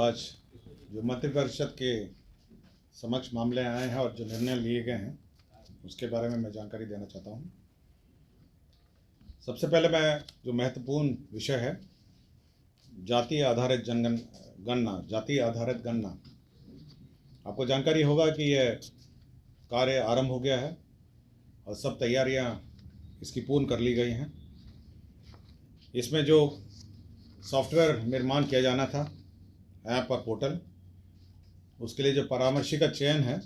आज जो मंत्रिपरिषद के समक्ष मामले आए हैं और जो निर्णय लिए गए हैं उसके बारे में मैं जानकारी देना चाहता हूँ। सबसे पहले मैं जो महत्वपूर्ण विषय है जाति आधारित गणना, आपको जानकारी होगा कि यह कार्य आरंभ हो गया है और सब तैयारियां इसकी पूर्ण कर ली गई हैं। इसमें जो सॉफ्टवेयर निर्माण किया जाना था ऐप और पोर्टल, उसके लिए जो परामर्शी का चयन है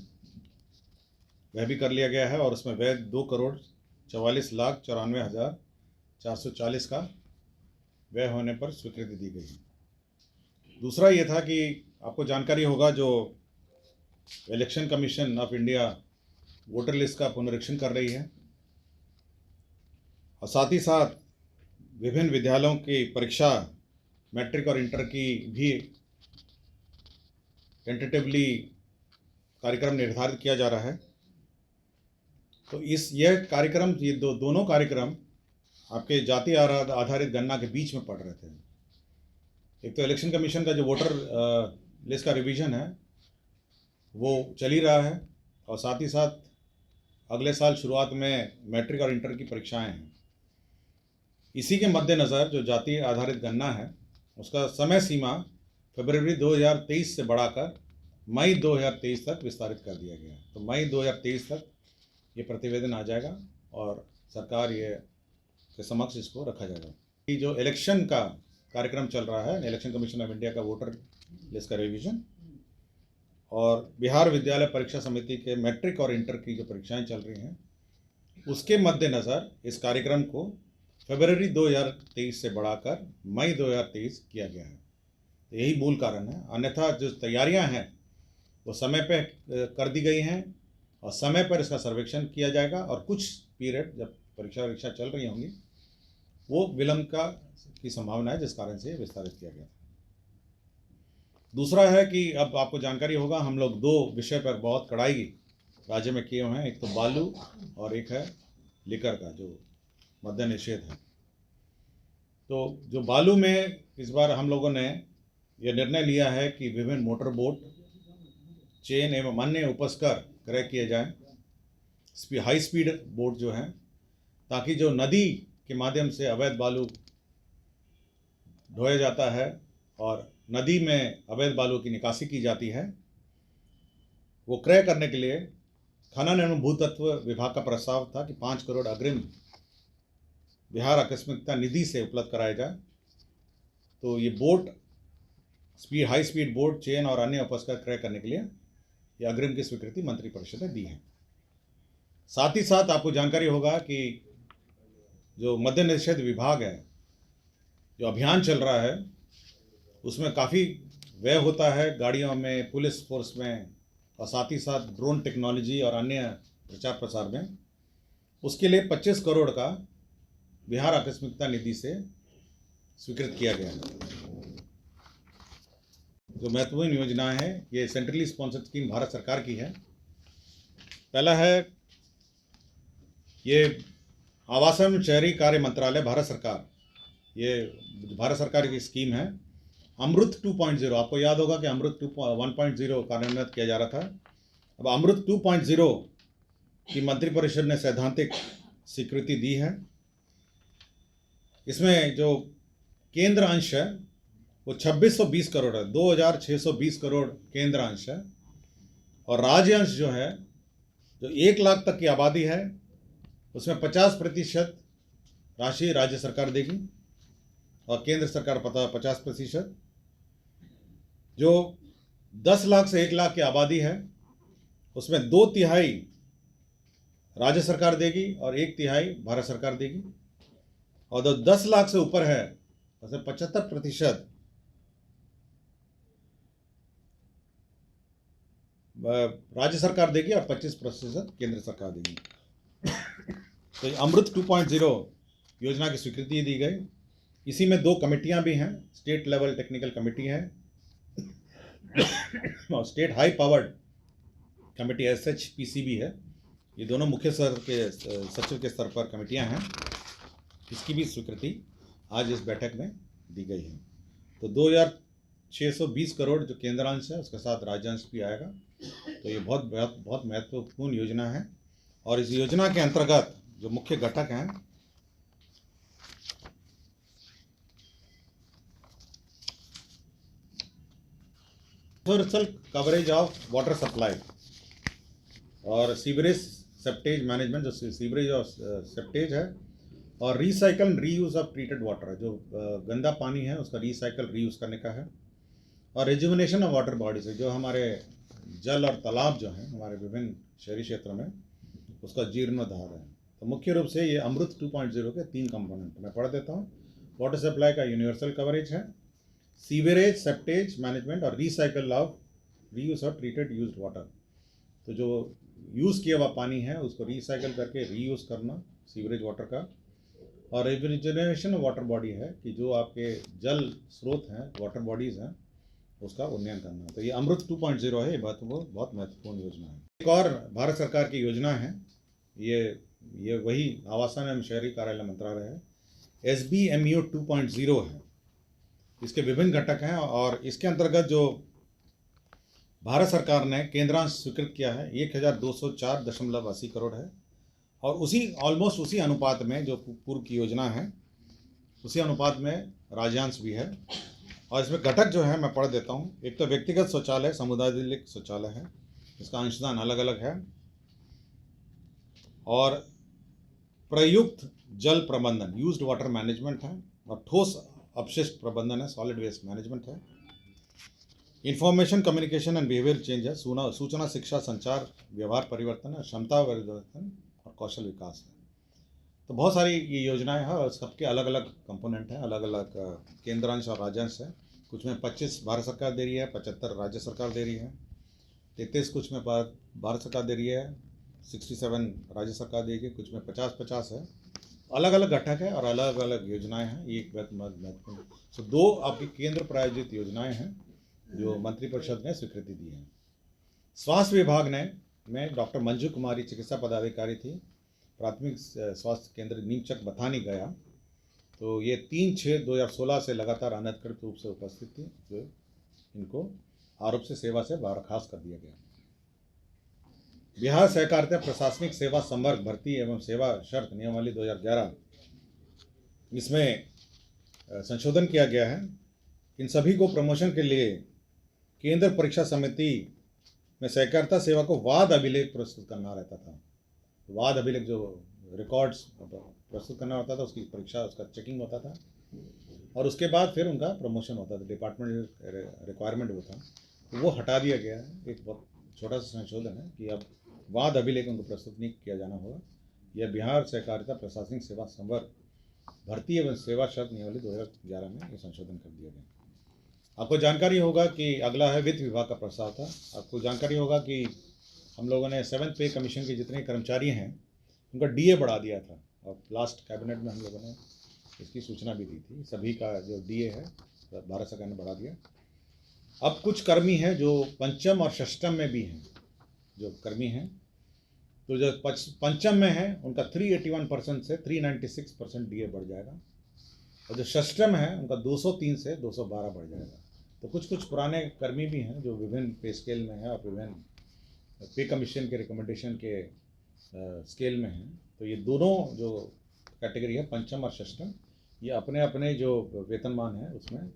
वह भी कर लिया गया है और उसमें व्यय 2,44,94,440 का व्यय होने पर स्वीकृति दी गई है। दूसरा ये था कि आपको जानकारी होगा जो election commission of India voter list का पुनरीक्षण कर रही है और साथ ही साथ विभिन्न विद्यालयों की परीक्षा मैट्रिक और इंटर की भी टेंटेटिवली कार्यक्रम निर्धारित किया जा रहा है। तो यह कार्यक्रम दोनों कार्यक्रम आपके जाति आधारित गणना के बीच में पड़ रहे थे। एक तो इलेक्शन कमीशन का जो वोटर लिस्ट का रिवीजन है वो चल ही रहा है और साथ ही साथ अगले साल शुरुआत में मैट्रिक और इंटर की परीक्षाएं हैं। इसी के मद्देनज़र जो जाति आधारित गणना है उसका समय सीमा फरवरी 2023 से बढ़ाकर मई 2023 तक विस्तारित कर दिया गया है। तो मई 2023 तक ये प्रतिवेदन आ जाएगा और सरकार ये के समक्ष इसको रखा जाएगा। कि जो इलेक्शन का कार्यक्रम चल रहा है, इलेक्शन कमीशन ऑफ इंडिया का वोटर लिस्ट का रिवीजन और बिहार विद्यालय परीक्षा समिति के मैट्रिक और इंटर की जो परीक्षाएं चल रही हैं उसके मद्देनज़र इस कार्यक्रम को फरवरी 2023 से बढ़ाकर मई 2023 किया गया है। तो यही मूल कारण है, अन्यथा जो तैयारियां हैं वो समय पे कर दी गई हैं और समय पर इसका सर्वेक्षण किया जाएगा और कुछ पीरियड जब परीक्षा चल रही होंगी वो विलंब की संभावना है, जिस कारण से विस्तारित किया गया। दूसरा है कि अब आपको जानकारी होगा हम लोग दो विषय पर बहुत कड़ाई राज्य में किए हुए हैं, एक तो बालू और एक है लिकर का जो मद्य निषेध है। तो जो बालू में इस बार हम लोगों ने यह निर्णय लिया है कि विभिन्न मोटर बोट, चेन एवं अन्य उपस्कर क्रय किए जाएं, हाई स्पीड बोट जो हैं, ताकि जो नदी के माध्यम से अवैध बालू ढोया जाता है और नदी में अवैध बालू की निकासी की जाती है, वो क्रय करने के लिए खनन एवं भूतत्व विभाग का प्रस्ताव था कि 5 करोड़ अग्रिम बिहार आकस्मिकता निधि से उपलब्ध कराया जाए। तो ये boat high speed boat, chain और अन्य उपस्कर क्रय करने के लिए ये अग्रिम की स्वीकृति मंत्रिपरिषद ने दी है। साथ ही साथ आपको जानकारी होगा कि जो मद्य निषेध विभाग है, जो अभियान चल रहा है उसमें काफ़ी व्यय होता है गाड़ियों में, पुलिस फोर्स में और साथ ही साथ ड्रोन टेक्नोलॉजी और अन्य प्रचार प्रसार में। उसके लिए 25 करोड़ का बिहार आकस्मिकता निधि से स्वीकृत किया गया है। जो महत्वपूर्ण योजनाएं हैं ये सेंट्रली स्पॉन्सर्ड स्कीम भारत सरकार की है। पहला है ये आवास एवं शहरी कार्य मंत्रालय भारत सरकार, ये भारत सरकार की स्कीम है अमृत 2.0। आपको याद होगा कि अमृत 1.0 कार्यान्वित किया जा रहा था। अब अमृत 2.0 की मंत्रिपरिषद ने सैद्धांतिक स्वीकृति दी है। इसमें जो केंद्र अंश है वो 2620 करोड़ है, 2620 करोड़ केंद्र अंश है और राज्य अंश जो है, जो 1 लाख तक की आबादी है उसमें 50% राशि राज्य सरकार देगी और केंद्र सरकार 50%। जो 10 लाख से 1 लाख की आबादी है उसमें 2/3 राज्य सरकार देगी और 1/3 भारत सरकार देगी और जो 10 लाख से ऊपर है उसमें 75% राज्य सरकार देगी और 25% केंद्र सरकार देगी। तो अमृत 2.0 योजना की स्वीकृति दी गई। इसी में 2 कमेटियां भी हैं, स्टेट लेवल टेक्निकल कमेटी है और state high powered committee SHPCB है। ये दोनों मुख्य सचिव के स्तर पर कमेटियां हैं। इसकी भी स्वीकृति आज इस बैठक में दी गई है। तो 620 करोड़ जो केंद्रांश है, उसके साथ राज्यांश भी आएगा। तो ये बहुत बहुत बहुत महत्वपूर्ण योजना है। और इस योजना के अंतर्गत जो मुख्य घटक हैं, universal coverage of water supply और सीवरेज सेप्टेज मैनेजमेंट, जो सीवरेज और सेप्टेज है, और recycle reuse of treated water है, जो गंदा पानी है उसका रिसाइकल रीयूज करने का है, और रिजुविनेशन ऑफ वाटर बॉडीज है, जो हमारे जल और तालाब जो हैं हमारे विभिन्न शहरी क्षेत्रों में, उसका जीर्णोद्धार है। तो मुख्य रूप से ये अमृत 2.0 के 3 कंपोनेंट मैं पढ़ देता हूँ। वाटर सप्लाई का यूनिवर्सल कवरेज है, सीवरेज सेप्टेज मैनेजमेंट और recycle of reuse of treated used water. तो जो यूज़ किया हुआ पानी है उसको रिसाइकल करके रीयूज़ करना सीवरेज वाटर का, और रिजनरेशन ऑफ वाटर बॉडी है कि जो आपके जल स्रोत हैं, वाटर बॉडीज़ हैं, उसका उन्नयन करना। तो ये अमृत 2.0 है, ये बहुत महत्वपूर्ण योजना है। एक और भारत सरकार की योजना है, ये वही आवासन एवं शहरी कार्यालय मंत्रालय है, SBMU 2.0 है। इसके विभिन्न घटक हैं और इसके अंतर्गत जो भारत सरकार ने केंद्रांश स्वीकृत किया है 1204.80 करोड़ है, और ऑलमोस्ट उसी अनुपात में जो पूर्व की योजना है उसी अनुपात में राज्यांश भी है। और इसमें घटक जो है मैं पढ़ देता हूँ। एक तो व्यक्तिगत शौचालय, समुदाय शौचालय है, इसका अंशदान अलग अलग है, और प्रयुक्त जल प्रबंधन यूज्ड वाटर मैनेजमेंट है, और ठोस अपशिष्ट प्रबंधन है, सॉलिड वेस्ट मैनेजमेंट है, information communication and behaviour change है, सूचना शिक्षा संचार व्यवहार परिवर्तन है, क्षमता परिवर्तन और कौशल विकास है। तो बहुत सारी ये योजनाएं हैं और सबके अलग अलग कंपोनेंट हैं, अलग अलग केंद्रांश और राज्यांश है। कुछ में 25 भारत सरकार दे रही है, 75 राज्य सरकार दे रही है, 33 कुछ में भारत सरकार दे रही है, 67 राज्य सरकार देगी, कुछ में 50-50 है। अलग अलग घटक है और अलग अलग योजनाएं हैं। ये एक महत्वपूर्ण। तो 2 आपकी केंद्र प्रायोजित योजनाएं हैं जो मंत्रिपरिषद ने स्वीकृति दी है। स्वास्थ्य विभाग में डॉक्टर मंजू कुमारी चिकित्सा पदाधिकारी थी, प्राथमिक स्वास्थ्य केंद्र नीमचक बथानी गया। तो ये 3/6/2016 से लगातार अनधिकृत रूप से उपस्थित थी, जो इनको आरोप से सेवा से बर्खास्त कर दिया गया। बिहार सहकारिता प्रशासनिक सेवा संवर्ग भर्ती एवं सेवा शर्त नियमावली 2011, इसमें संशोधन किया गया है। इन सभी को प्रमोशन के लिए केंद्र परीक्षा समिति में सहकारिता सेवा को वाद अभिलेख प्रस्तुत करना रहता था। वाद अभिलेख जो रिकॉर्ड्स प्रस्तुत करना होता था, उसकी परीक्षा, उसका चेकिंग होता था, और उसके बाद फिर उनका प्रमोशन होता था। डिपार्टमेंट रिक्वायरमेंट वो था, तो वो हटा दिया गया है। एक बहुत छोटा सा संशोधन है कि अब वाद अभिलेख उनको प्रस्तुत नहीं किया जाना होगा। यह बिहार सहकारिता प्रशासनिक सेवा संवर्ग भर्ती एवं सेवा शर्त नियमावली 2011 में ये संशोधन कर दिया गया। आपको जानकारी होगा कि अगला है वित्त विभाग का प्रस्ताव था। आपको जानकारी होगा कि हम लोगों ने 7th पे कमीशन के जितने कर्मचारी हैं उनका DA बढ़ा दिया था, और लास्ट कैबिनेट में हम लोगों ने इसकी सूचना भी दी थी। सभी का जो DA है भारत सरकार ने बढ़ा दिया। अब कुछ कर्मी हैं जो पंचम और षष्टम में भी हैं, जो कर्मी हैं, तो जो पंचम में है उनका 381% से 396% DA बढ़ जाएगा, और जो षष्टम है उनका 203 से 212 बढ़ जाएगा। तो कुछ पुराने कर्मी भी हैं जो विभिन्न पे स्केल में है और विभिन्न पे कमीशन के रिकमेंडेशन के स्केल में हैं। तो ये दोनों जो कैटेगरी है, पंचम और षष्टम, ये अपने अपने जो वेतनमान है उसमें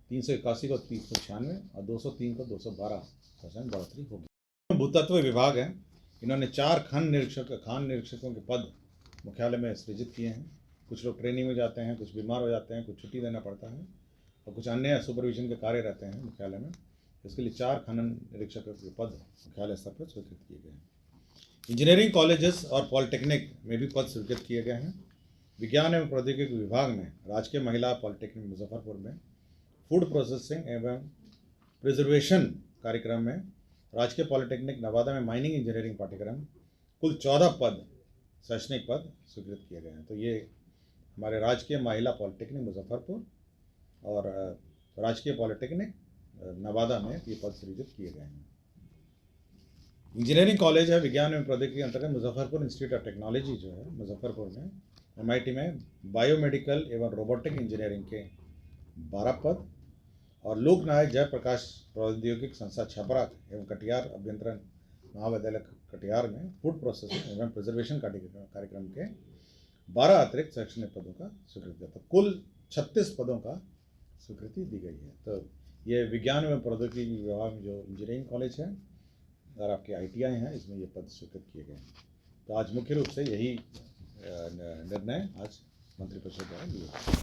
381 को 396 और 203 को 212% बढ़ोतरी होगी। भूतत्व विभाग है, इन्होंने 4 खान निरीक्षकों के पद मुख्यालय में सृजित किए हैं। कुछ लोग ट्रेनिंग में जाते हैं, कुछ बीमार हो जाते हैं, कुछ छुट्टी देना पड़ता है, और कुछ अन्य सुपरविजन के कार्य रहते हैं मुख्यालय में। इसके लिए 4 खनन निरीक्षकों के पद मुख्यालय स्तर पर स्वीकृत किए गए हैं। इंजीनियरिंग कॉलेजेस और पॉलिटेक्निक में भी पद स्वीकृत किए गए हैं। विज्ञान एवं प्रौद्योगिकी विभाग में राजकीय महिला पॉलिटेक्निक मुजफ्फरपुर में फूड प्रोसेसिंग एवं प्रिजर्वेशन कार्यक्रम में, राजकीय पॉलिटेक्निक नवादा में माइनिंग इंजीनियरिंग पाठ्यक्रम, कुल 14 पद शैक्षणिक पद स्वीकृत किए गए हैं। तो ये हमारे राजकीय महिला पॉलिटेक्निक मुजफ्फरपुर और राजकीय पॉलिटेक्निक नवादा में ये पद सृजित किए गए हैं। इंजीनियरिंग कॉलेज है विज्ञान एवं प्रौद्योगिकी अंतर्गत मुजफ्फरपुर इंस्टीट्यूट ऑफ टेक्नोलॉजी जो है मुजफ्फरपुर में, MIT में बायोमेडिकल एवं रोबोटिक इंजीनियरिंग के 12 पद, और लोकनायक जयप्रकाश प्रौद्योगिक संस्था छपरा एवं कटिहार अभियंत्रण महाविद्यालय कटिहार में फूड प्रोसेसिंग एवं प्रिजर्वेशन कार्यक्रम के 12 अतिरिक्त शैक्षणिक पदों का स्वीकृति दिया। तो कुल 36 पदों का स्वीकृति दी गई है। तो ये विज्ञान एवं प्रौद्योगिकी विभाग में जो इंजीनियरिंग कॉलेज है और आपके ITI हैं, इसमें ये पद स्वीकृत किए गए हैं। तो आज मुख्य रूप से यही निर्णय आज मंत्रिपरिषद द्वारा लिए।